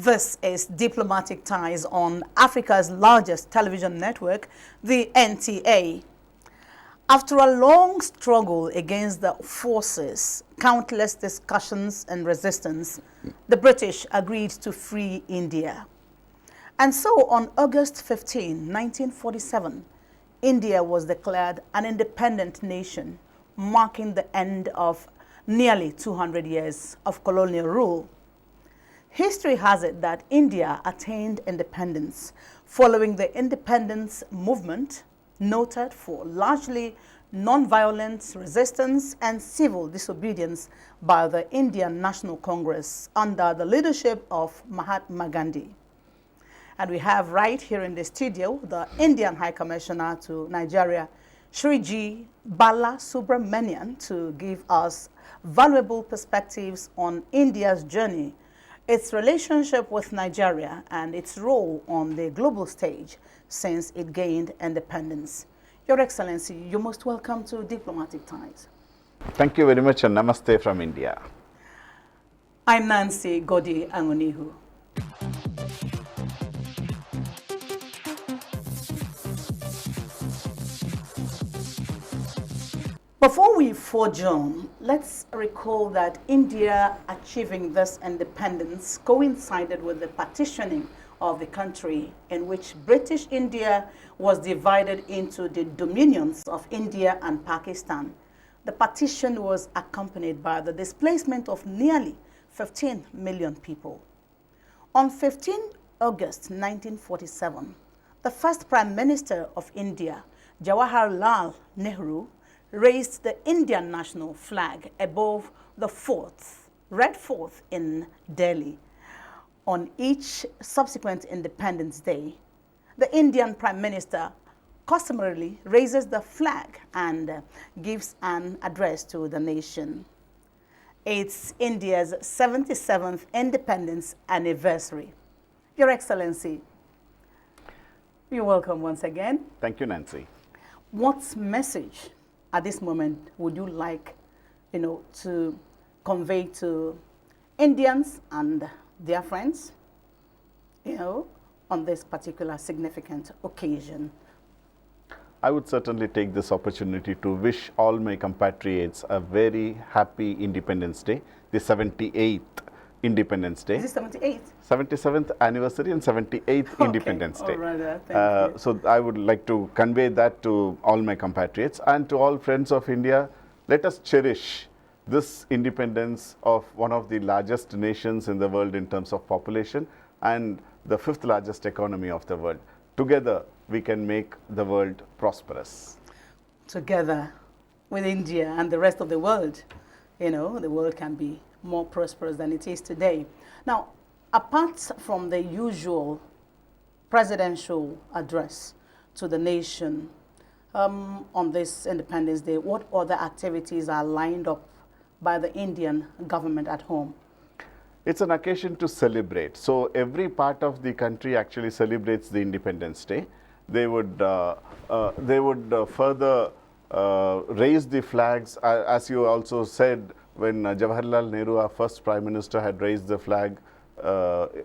This is Diplomatic Ties on Africa's largest television network, the NTA. After a long struggle against the forces, countless discussions and resistance, the British agreed to free India. And so on August 15, 1947, India was declared an independent nation, marking the end of nearly 200 years of colonial rule. History has it that India attained independence following the independence movement, noted for largely non-violent resistance and civil disobedience by the Indian National Congress under the leadership of Mahatma Gandhi. And we have right here in the studio the Indian High Commissioner to Nigeria, Shri Balasubramanian, to give us valuable perspectives on India's journey, its relationship with Nigeria, and its role on the global stage since it gained independence. Your Excellency, you're most welcome to Diplomatic Ties. Thank you very much, and namaste from India. I'm Nancy Godi Angonihu. Before we forge on, let's recall that India achieving this independence coincided with the partitioning of the country, in which British India was divided into the dominions of India and Pakistan. The partition was accompanied by the displacement of nearly 15 million people. On 15 August 1947, the first Prime Minister of India, Jawaharlal Nehru, raised the Indian national flag above the Red Fort in Delhi. On each subsequent Independence Day, the Indian Prime Minister customarily raises the flag and gives an address to the nation. It's India's 77th independence anniversary. Your Excellency, you're welcome once again. Thank you, Nancy. What message at this moment would you like, to convey to Indians and their friends, on this particular significant occasion? I would certainly take this opportunity to wish all my compatriots a very happy Independence Day, the 78th Independence Day. Is it 78th? 77th anniversary and 78th Okay. Independence Day. All right, thank you. So I would like to convey that to all my compatriots and to all friends of India. Let us cherish this independence of one of the largest nations in the world in terms of population and the fifth largest economy of the world. Together, we can make the world prosperous. Together with India and the rest of the world, the world can be more prosperous than it is today. Now, apart from the usual presidential address to the nation on this Independence Day, what other activities are lined up by the Indian government at home? It's an occasion to celebrate. So every part of the country actually celebrates the Independence Day. They would further raise the flags, as you also said, when Jawaharlal Nehru, our first Prime Minister, had raised the flag,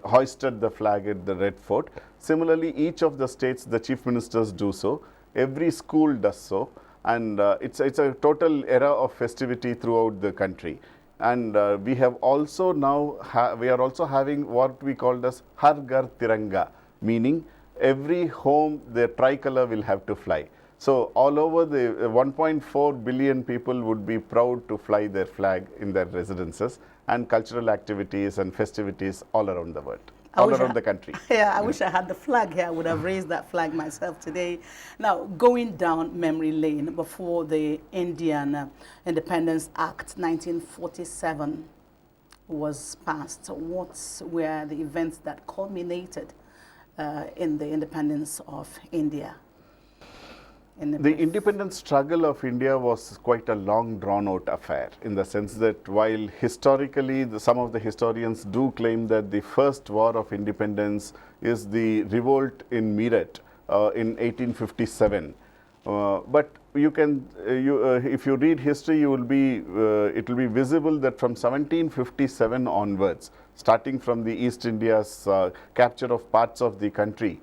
hoisted the flag at the Red Fort. Similarly, each of the states, the chief ministers do so. Every school does so. And it's a total era of festivity throughout the country. And we have also now, we are also having what we called as Har Ghar Tiranga, meaning every home the tricolor will have to fly. So all over the 1.4 billion people would be proud to fly their flag in their residences, and cultural activities and festivities all around the world, all around the country. Yeah, I wish I had the flag here. I would have raised that flag myself today. Now, going down memory lane before the Indian Independence Act 1947 was passed, what were the events that culminated in the independence of India? The independence struggle of India was quite a long drawn-out affair, in the sense that while historically some of the historians do claim that the first war of independence is the revolt in Meerut in 1857, But you can, if you read history, you will be, it will be visible that from 1757 onwards, starting from the East India's capture of parts of the country,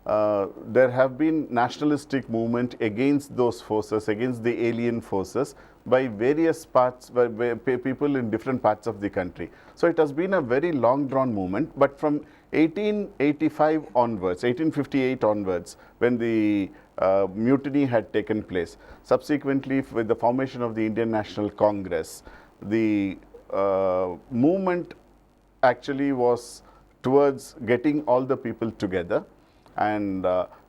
there have been nationalistic movement against those forces, against the alien forces by various parts, by people in different parts of the country. So it has been a very long drawn movement, but from 1885 onwards, 1858 onwards, when the mutiny had taken place, subsequently with the formation of the Indian National Congress, the movement actually was towards getting all the people together, and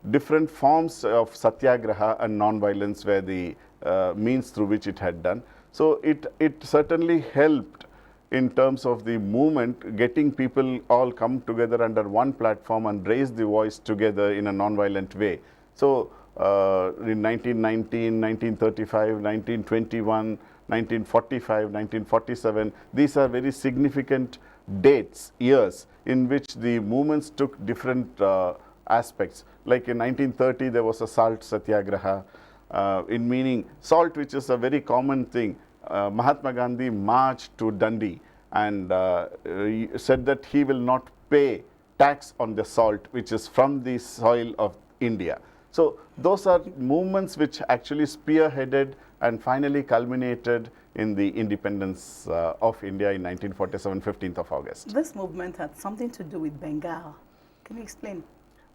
different forms of satyagraha and non-violence were the means through which it had done. So it certainly helped in terms of the movement, getting people all come together under one platform and raise the voice together in a non-violent way. So in 1919, 1935, 1921, 1945, 1947, these are very significant dates, years, in which the movements took different aspects. Like in 1930, there was a salt satyagraha, in meaning salt, which is a very common thing. Mahatma Gandhi marched to Dundee and said that he will not pay tax on the salt which is from the soil of India. So those are movements which actually spearheaded and finally culminated in the independence of India in 1947, 15th of August. This movement had something to do with Bengal. Can you explain?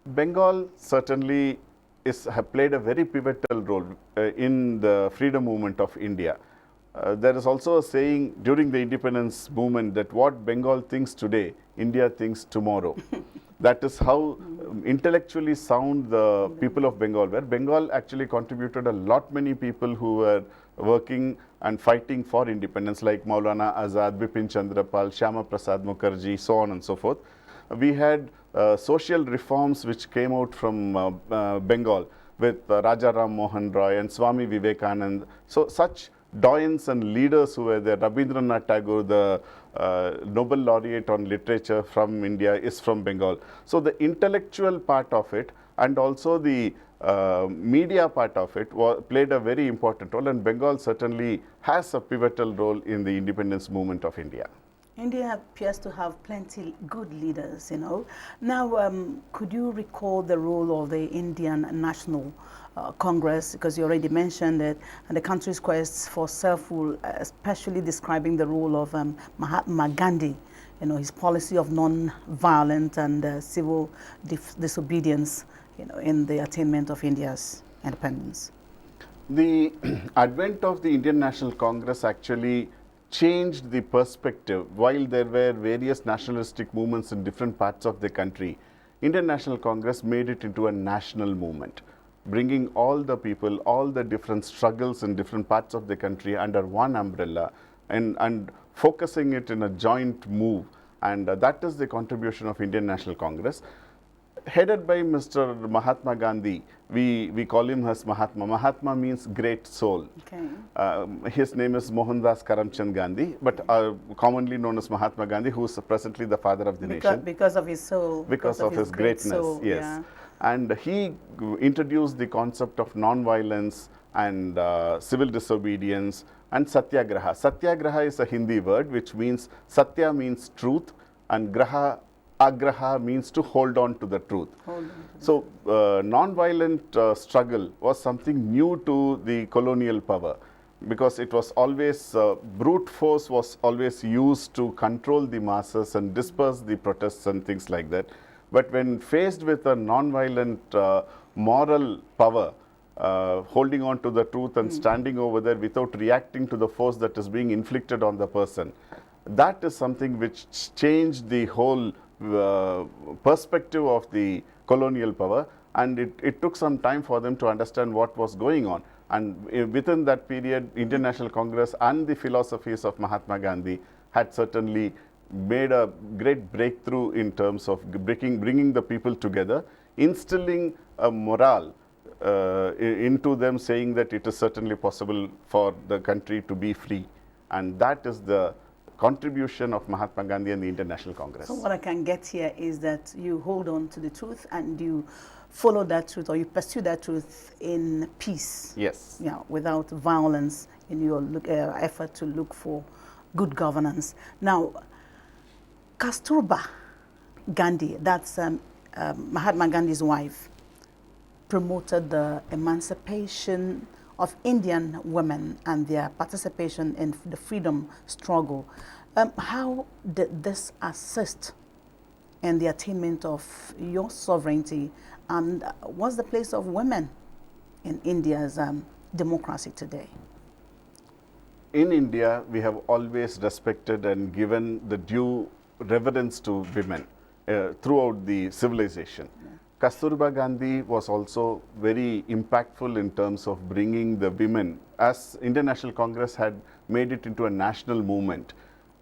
Bengal certainly have played a very pivotal role in the freedom movement of India. There is also a saying during the independence movement that what Bengal thinks today, India thinks tomorrow. That is how intellectually sound the people of Bengal were. Bengal actually contributed a lot many people who were working and fighting for independence, like Maulana Azad, Bipin Chandrapal, Shyama Prasad Mukherjee, so on and so forth. We had social reforms which came out from Bengal with Raja Ram Mohan Roy and Swami Vivekanand. So such doyens and leaders who were there. Rabindranath Tagore, the Nobel laureate on literature from India, is from Bengal. So the intellectual part of it and also the media part of it played a very important role, and Bengal certainly has a pivotal role in the independence movement of India. India appears to have plenty good leaders, you know. Now, could you recall the role of the Indian National Congress, because you already mentioned it, and the country's quest for self-rule, especially describing the role of Mahatma Gandhi, you know, his policy of non-violent and civil disobedience, you know, in the attainment of India's independence. The advent of the Indian National Congress actually changed the perspective. While there were various nationalistic movements in different parts of the country, Indian National Congress made it into a national movement, bringing all the people, all the different struggles in different parts of the country under one umbrella and focusing it in a joint move. And that is the contribution of Indian National Congress. Headed by Mr. Mahatma Gandhi, we call him as Mahatma. Mahatma means great soul. Okay. His name is Mohandas Karamchand Gandhi, but commonly known as Mahatma Gandhi, who is presently the father of the nation. Because of his soul. Because of his greatness, soul, yes. Yeah. And he introduced the concept of non-violence and civil disobedience and satyagraha. Satyagraha is a Hindi word which means, satya means truth, and agraha means to hold on to the truth. So non-violent struggle was something new to the colonial power, because it was always, brute force was always used to control the masses and disperse the protests and things like that. But when faced with a non-violent moral power, holding on to the truth and standing over there without reacting to the force that is being inflicted on the person, that is something which changed the whole perspective of the colonial power, and it took some time for them to understand what was going on. And within that period, Indian National Congress and the philosophies of Mahatma Gandhi had certainly made a great breakthrough in terms of bringing the people together, instilling a morale into them, saying that it is certainly possible for the country to be free. And that is the contribution of Mahatma Gandhi and the Indian National Congress. So what I can get here is that you hold on to the truth and you follow that truth, or you pursue that truth in peace. Yes. Yeah, without violence in your effort to look for good governance. Now, Kasturba Gandhi, that's Mahatma Gandhi's wife, promoted the emancipation of Indian women and their participation in the freedom struggle. How did this assist in the attainment of your sovereignty, and what's the place of women in India's democracy today? In India, we have always respected and given the due reverence to women throughout the civilization. Yeah. Kasturba Gandhi was also very impactful in terms of bringing the women, as Indian National Congress had made it into a national movement.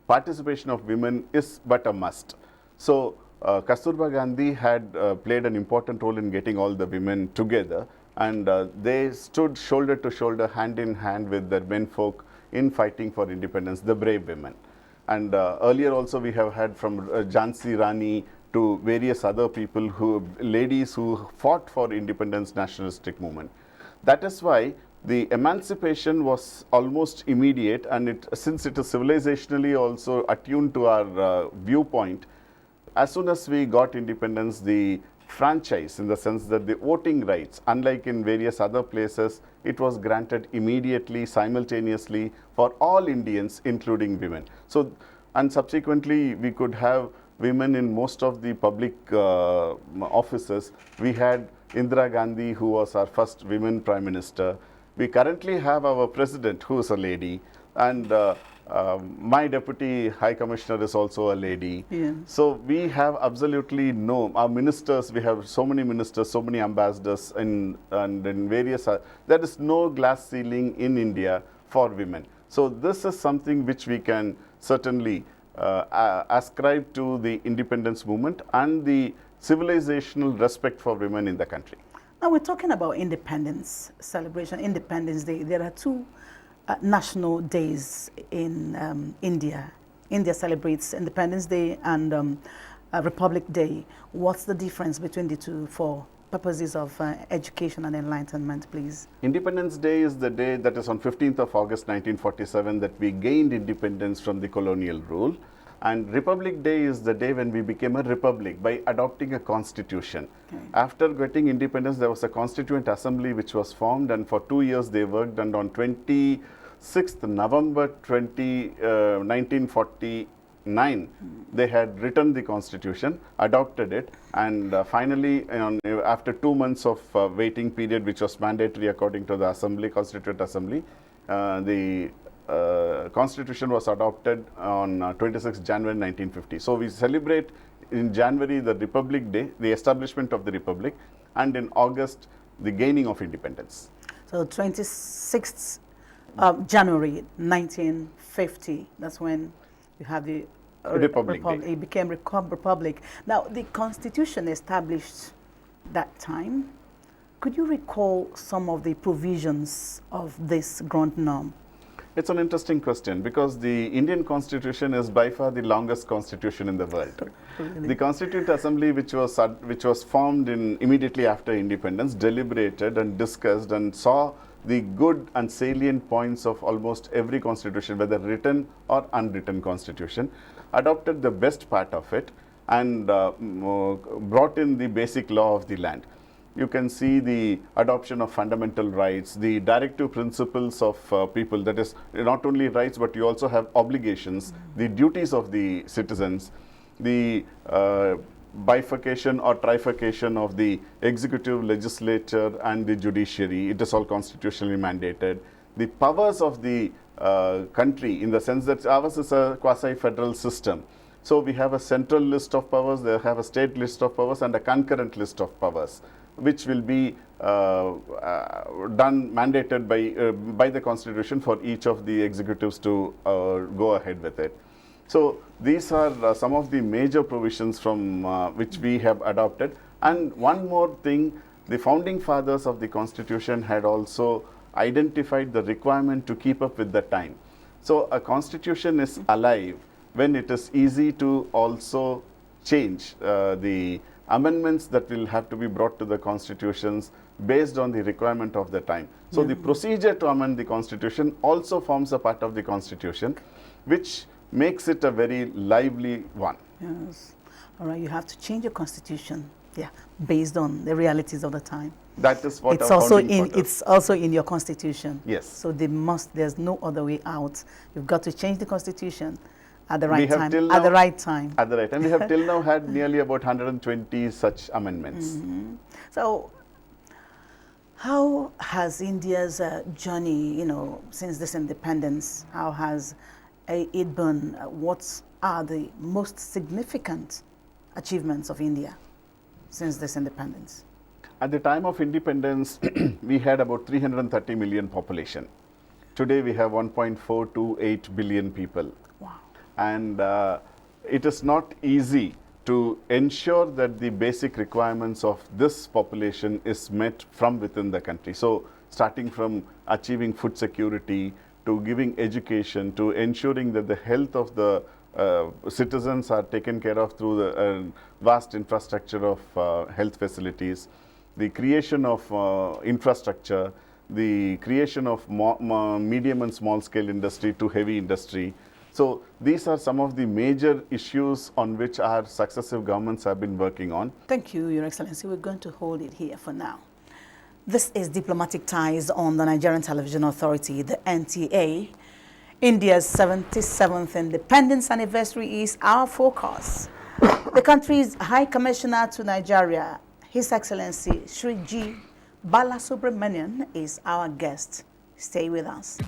Participation of women is but a must. So, Kasturba Gandhi had played an important role in getting all the women together, and they stood shoulder to shoulder, hand in hand with the menfolk in fighting for independence, the brave women. And earlier also we have had from Jhansi Rani to various other people, ladies who fought for independence nationalistic movement. That is why the emancipation was almost immediate, and since it is civilizationally also attuned to our viewpoint, as soon as we got independence, the franchise, in the sense that the voting rights, unlike in various other places, it was granted immediately, simultaneously for all Indians, including women. So, and subsequently we could have women in most of the public offices. We had Indira Gandhi, who was our first women prime minister. We currently have our president, who is a lady, and my deputy high commissioner is also a lady. Yeah. So we have absolutely our ministers, we have so many ministers, so many ambassadors, and in various, there is no glass ceiling in India for women. So this is something which we can certainly ascribe to the independence movement and the civilizational respect for women in the country. Now we're talking about independence celebration, Independence Day. There are two national days in India. India celebrates Independence Day and Republic Day. What's the difference between the two for purposes of education and enlightenment, please? Independence Day is the day that is on 15th of August 1947 that we gained independence from the colonial rule. And Republic Day is the day when we became a republic by adopting a constitution. Okay. After getting independence, there was a constituent assembly which was formed, and for 2 years they worked, and on 26th November 1949, they had written the constitution, adopted it, and finally, after 2 months of waiting period, which was mandatory according to the assembly, constituent assembly, the constitution was adopted on 26 January 1950. So we celebrate in January the Republic Day, the establishment of the Republic, and in August the gaining of independence. So 26th January 1950, that's when you have the Republic Day. It became Republic. Now the Constitution established that time. Could you recall some of the provisions of this grand norm? It's an interesting question, because the Indian Constitution is by far the longest constitution in the world. Really? The Constituent Assembly, which was formed immediately after independence, deliberated and discussed and saw the good and salient points of almost every constitution, whether written or unwritten constitution, adopted the best part of it, and brought in the basic law of the land. You can see the adoption of fundamental rights, the directive principles of people, that is not only rights but you also have obligations, the duties of the citizens, the bifurcation or trifurcation of the executive, legislature and the judiciary. It is all constitutionally mandated. The powers of the country, in the sense that ours is a quasi-federal system. So we have a central list of powers, they have a state list of powers and a concurrent list of powers, which will be mandated by the Constitution for each of the executives to go ahead with it. So these are some of the major provisions from which we have adopted. And one more thing, the founding fathers of the Constitution had also identified the requirement to keep up with the time. So a constitution is alive when it is easy to also change the amendments that will have to be brought to the constitutions based on the requirement of the time. So the procedure to amend the constitution also forms a part of the constitution, which makes it a very lively one. Yes. All right, you have to change your constitution, yeah, based on the realities of the time. That is what It's our also founding fathers- it's also in your constitution. Yes. So there's no other way out. You've got to change the constitution at the right have time. till At the now- right time. At the right time, we have till now had nearly about 120 such amendments. So, how has India's journey, since this independence, how has it been? What are the most significant achievements of India since this independence? At the time of independence, we had about 330 million population. Today, we have 1.428 billion people. Wow. And it is not easy to ensure that the basic requirements of this population is met from within the country. So, starting from achieving food security, to giving education, to ensuring that the health of the citizens are taken care of through the vast infrastructure of health facilities, the creation of infrastructure, the creation of medium and small scale industry to heavy industry. So these are some of the major issues on which our successive governments have been working on. Thank you, Your Excellency. We're going to hold it here for now. This is Diplomatic Ties on the Nigerian Television Authority, the NTA. India's 77th independence anniversary is our focus. The country's High Commissioner to Nigeria, His Excellency Shri Balasubramanian, is our guest. Stay with us.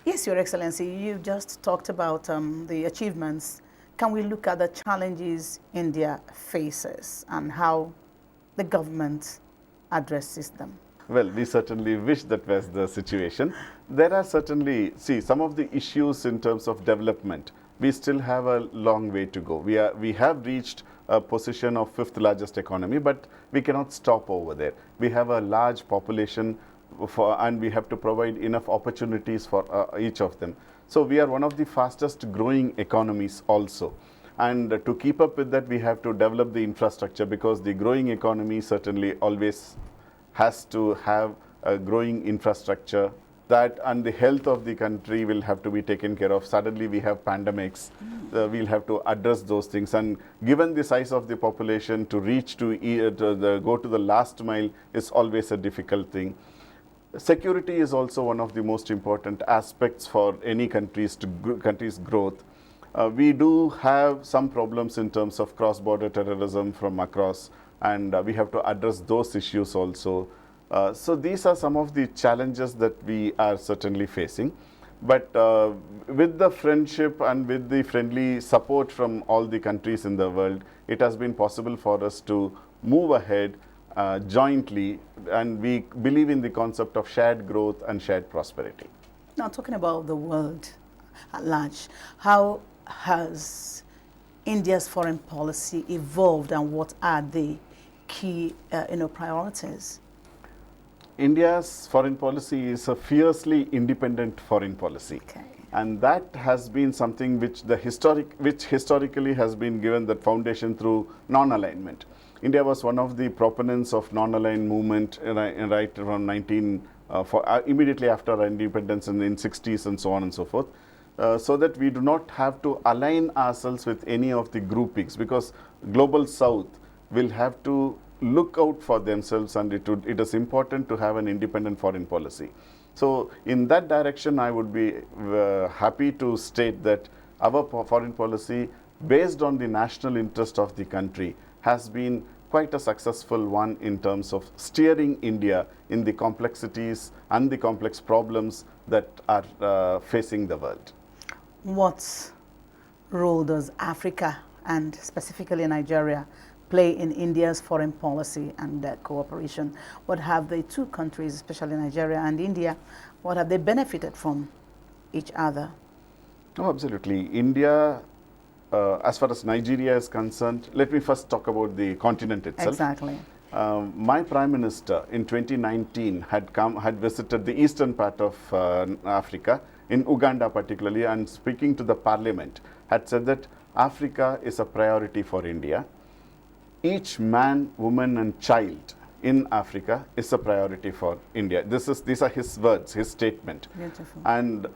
Yes, Your Excellency, you just talked about the achievements. Can we look at the challenges India faces and how the government addresses them? Well, we certainly wish that was the situation. There are certainly, some of the issues in terms of development. We still have a long way to go. We have reached a position of 5th largest economy, but we cannot stop over there. We have a large population and we have to provide enough opportunities for each of them. So we are one of the fastest growing economies also. And to keep up with that, we have to develop the infrastructure, because the growing economy certainly always has to have a growing infrastructure. That and the health of the country will have to be taken care of. Suddenly we have pandemics. We'll have to address those things. And given the size of the population, to reach to go to the last mile is always a difficult thing. Security is also one of the most important aspects for any country's growth. We do have some problems in terms of cross-border terrorism from across, and we have to address those issues also. So these are some of the challenges that we are certainly facing. But with the friendship and with the friendly support from all the countries in the world, it has been possible for us to move ahead jointly, and we believe in the concept of shared growth and shared prosperity. Now, talking about the world at large, how has India's foreign policy evolved, and what are the key priorities? India's foreign policy is a fiercely independent foreign policy. Okay. And that has been something which historically has been given that foundation through non-alignment. India was one of the proponents of non-aligned movement right around immediately after our independence in the 60s and so on and so forth. So that we do not have to align ourselves with any of the groupings, because Global South will have to look out for themselves, and it is important to have an independent foreign policy. So in that direction, I would be happy to state that our foreign policy, based on the national interest of the country, has been quite a successful one in terms of steering India in the complexities and the complex problems that are facing the world. What role does Africa, and specifically Nigeria, play in India's foreign policy and cooperation? What have the two countries, especially Nigeria and India, what have they benefited from each other? Oh, absolutely. India, as far as Nigeria is concerned, let me first talk about the continent itself. Exactly. My Prime Minister in 2019 had visited the eastern part of Africa, in Uganda particularly, and speaking to the parliament, had said that Africa is a priority for India. Each man, woman and child in Africa is a priority for India. These are his words, his statement. Beautiful. And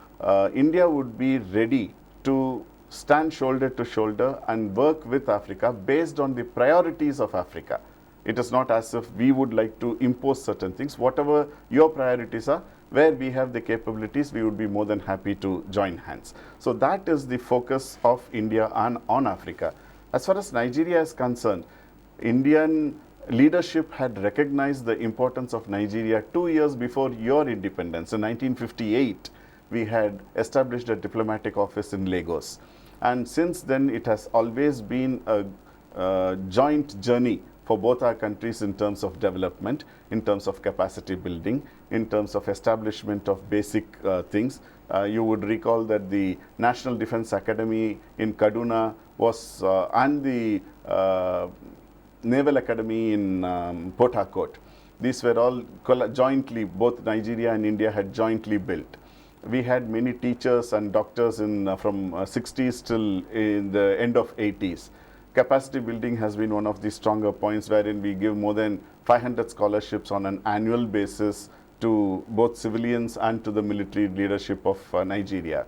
India would be ready to stand shoulder to shoulder and work with Africa based on the priorities of Africa. It is not as if we would like to impose certain things. Whatever your priorities are, where we have the capabilities, we would be more than happy to join hands. So that is the focus of India on Africa. As far as Nigeria is concerned, Indian leadership had recognized the importance of Nigeria 2 years before your independence. In 1958, we had established a diplomatic office in Lagos. And since then, it has always been a joint journey for both our countries in terms of development, in terms of capacity building, in terms of establishment of basic things. You would recall that the National Defense Academy in Kaduna was, and the Naval Academy in Port Harcourt. These were all jointly, both Nigeria and India had jointly built. We had many teachers and doctors from 60s till in the end of 80s. Capacity building has been one of the stronger points, wherein we give more than 500 scholarships on an annual basis to both civilians and to the military leadership of Nigeria.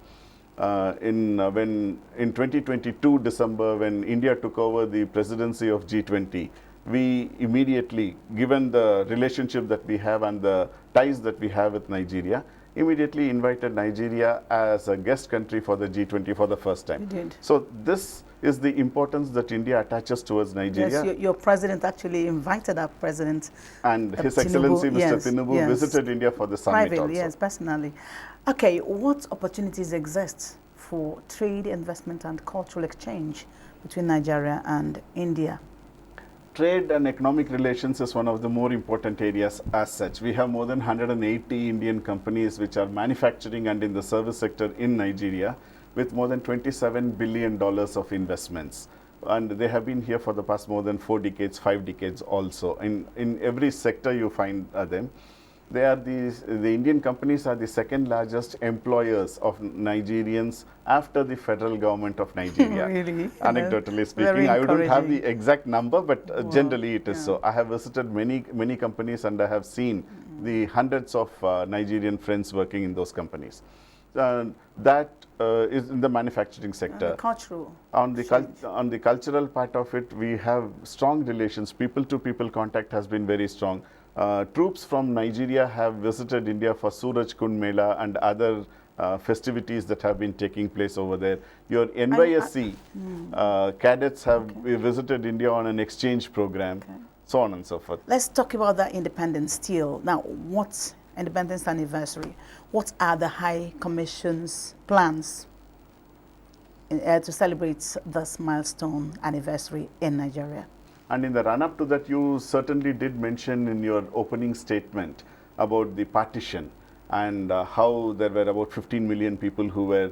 In 2022 December, when India took over the presidency of G20, we immediately, given the relationship that we have and the ties that we have with Nigeria, immediately invited Nigeria as a guest country for the G20 for the first time. You did. So this is the importance that India attaches towards Nigeria. Yes, your president actually invited our president. And His Tinubu, Excellency Mr. yes, Tinubu yes. visited India for the summit Privately, also. yes, personally. Okay, what opportunities exist for trade, investment and cultural exchange between Nigeria and India? Trade and economic relations is one of the more important areas as such. We have more than 180 Indian companies which are manufacturing and in the service sector in Nigeria, with more than $27 billion of investments. And they have been here for the past more than 4 decades, 5 decades also. In every sector you find them. They are the Indian companies are the second largest employers of Nigerians after the federal government of Nigeria. Really? Anecdotally speaking, Very I wouldn't have encouraging. the exact number, but Wow. generally it is Yeah. so. I have visited many companies and I have seen the hundreds of Nigerian friends working in those companies. That is in the manufacturing sector. Cultural. On the, exchange. on the cultural part of it, we have strong relations. People-to-people contact has been very strong. Troops from Nigeria have visited India for Suraj Kund Mela and other festivities that have been taking place over there. Your NYSC cadets have visited India on an exchange program, so on and so forth. Let's talk about that independence still. Now, what's independence anniversary? What are the High Commission's plans to celebrate this milestone anniversary in Nigeria? And in the run-up to that, you certainly did mention in your opening statement about the partition and how there were about 15 million people who were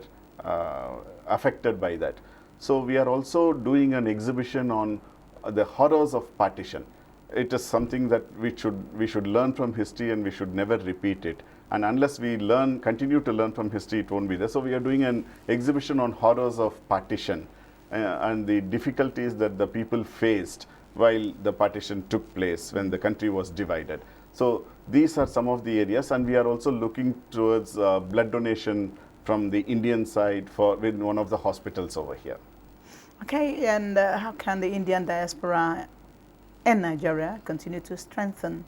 affected by that. So we are also doing an exhibition on the horrors of partition. It is something that we should learn from history and we should never repeat it. And unless we continue to learn from history, it won't be there. So we are doing an exhibition on horrors of partition and the difficulties that the people faced while the partition took place, when the country was divided. So these are some of the areas, and we are also looking towards blood donation from the Indian side with one of the hospitals over here. Okay, and how can the Indian diaspora in Nigeria continue to strengthen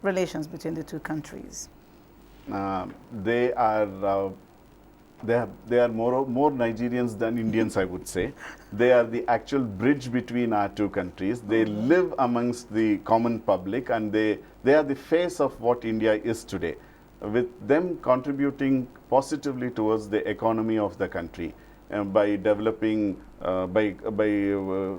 relations between the two countries? They are more Nigerians than Indians, I would say. They are the actual bridge between our two countries. They live amongst the common public, and they are the face of what India is today, with them contributing positively towards the economy of the country by developing, by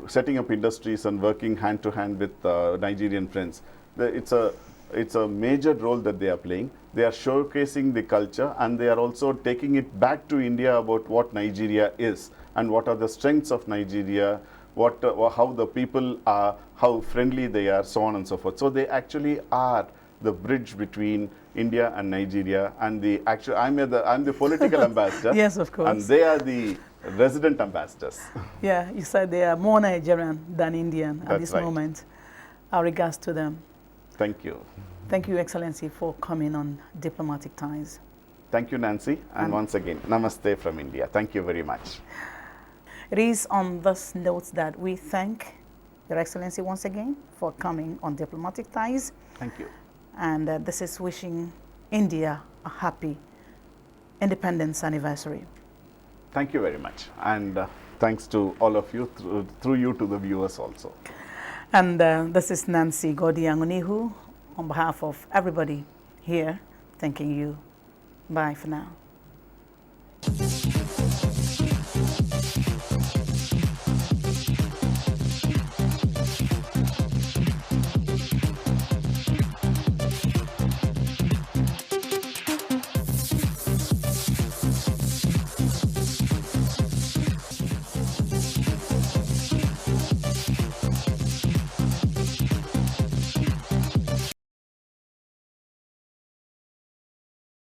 setting up industries and working hand to hand with Nigerian friends. It's a major role that they are playing. They are showcasing the culture, and they are also taking it back to India about what Nigeria is and what are the strengths of Nigeria, how the people are, how friendly they are, so on and so forth. So they actually are the bridge between India and Nigeria, and the actual I'm the political ambassador. Yes, of course. And they are the resident ambassadors. Yeah, you said they are more Nigerian than Indian at this moment. Our regards to them. Thank you. Thank you, Excellency, for coming on Diplomatic Ties. Thank you, Nancy. And once again, namaste from India. Thank you very much. It is on this note that we thank Your Excellency once again for coming on Diplomatic Ties. Thank you. And this is wishing India a happy independence anniversary. Thank you very much. And thanks to all of you, through you to the viewers also. And this is Nancy Godi-Angunihu on behalf of everybody here, thanking you. Bye for now.